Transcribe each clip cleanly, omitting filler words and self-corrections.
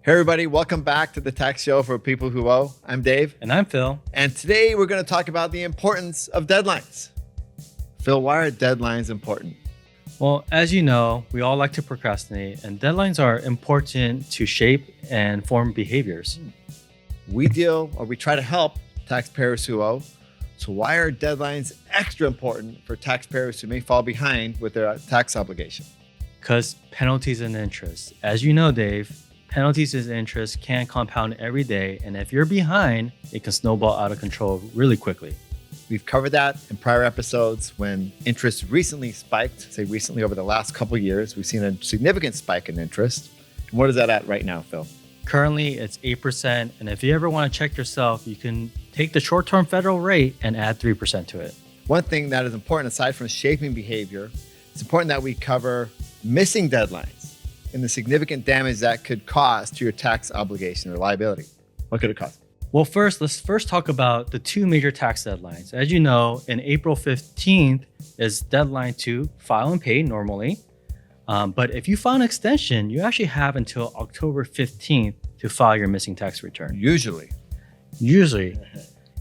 Hey everybody, welcome back to the Tax Show for People Who Owe. I'm Dave. And I'm Phil. And today we're going to talk about the importance of deadlines. Phil, why are deadlines important? Well, as you know, we all like to procrastinate, and deadlines are important to shape and form behaviors. We try to help taxpayers who owe. So why are deadlines extra important for taxpayers who may fall behind with their tax obligation? Because penalties and interest. As you know, Dave, penalties and interest can compound every day, and if you're behind, it can snowball out of control really quickly. We've covered that in prior episodes when interest recently spiked, say recently over the last couple of years. We've seen a significant spike in interest. And what is that at right now, Phil? Currently, it's 8%, and if you ever want to check yourself, you can take the short-term federal rate and add 3% to it. One thing that is important, aside from shaping behavior, it's important that we cover missing deadlines and the significant damage that could cause to your tax obligation or liability. What could it cause? Well, let's talk about the two major tax deadlines. As you know, in April 15th is deadline to file and pay normally. But if you file an extension, you actually have until October 15th to file your missing tax return. Usually.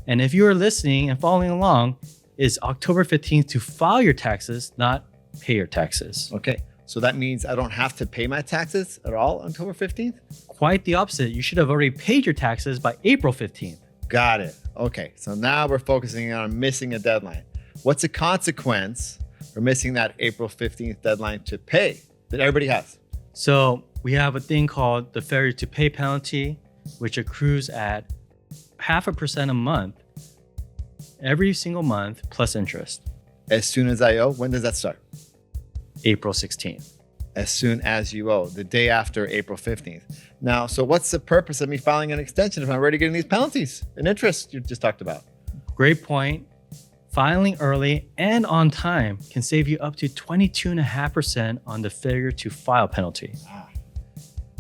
And if you are listening and following along, it's October 15th to file your taxes, not pay your taxes. Okay. So that means I don't have to pay my taxes at all on October 15th? Quite the opposite. You should have already paid your taxes by April 15th. Got it. Okay. So now we're focusing on missing a deadline. What's the consequence for missing that April 15th deadline to pay that everybody has? So we have a thing called the failure to pay penalty, which accrues at 0.5% a month, every single month, plus interest. As soon as I owe, when does that start? April 16th. As soon as you owe, the day after April 15th. Now, so what's the purpose of me filing an extension if I'm already getting these penalties and interest you just talked about? Great point. Filing early and on time can save you up to 22.5% on the failure to file penalty.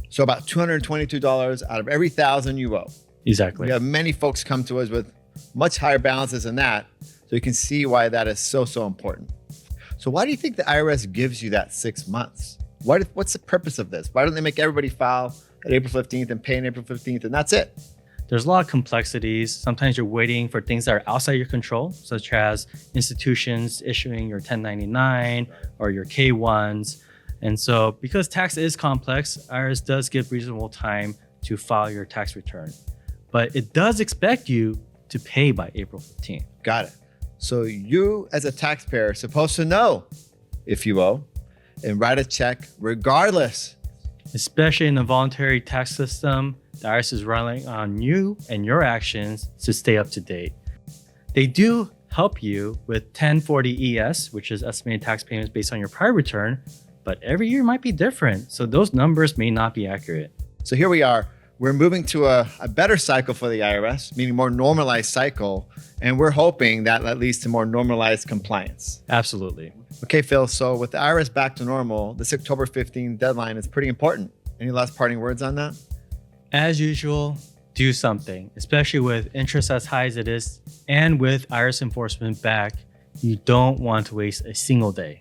So about $222 out of every $1,000 you owe. Exactly. We have many folks come to us with much higher balances than that. So you can see why that is so important. So why do you think the IRS gives you that 6 months? What's the purpose of this? Why don't they make everybody file at April 15th and pay on April 15th and that's it? There's a lot of complexities. Sometimes you're waiting for things that are outside your control, such as institutions issuing your 1099 or your K-1s. And so because tax is complex, IRS does give reasonable time to file your tax return. But it does expect you to pay by April 15th. Got it. So you as a taxpayer are supposed to know if you owe and write a check regardless. Especially in the voluntary tax system, the IRS is relying on you and your actions to stay up to date. They do help you with 1040 ES, which is estimated tax payments based on your prior return, but every year might be different, so those numbers may not be accurate. So here we are. We're moving to a better cycle for the IRS, meaning more normalized cycle, and we're hoping that leads to more normalized compliance. Absolutely. Okay, Phil, so with the IRS back to normal, this October 15 deadline is pretty important. Any last parting words on that? As usual, do something, especially with interest as high as it is, and with IRS enforcement back, you don't want to waste a single day.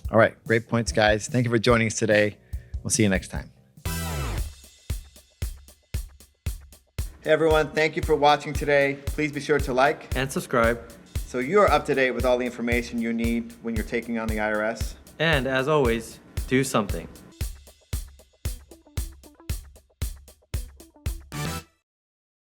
All right, great points, guys. Thank you for joining us today. We'll see you next time. Hey everyone, thank you for watching today. Please be sure to like And subscribe. so you're up to date with all the information you need when you're taking on the IRS. And as always, do something.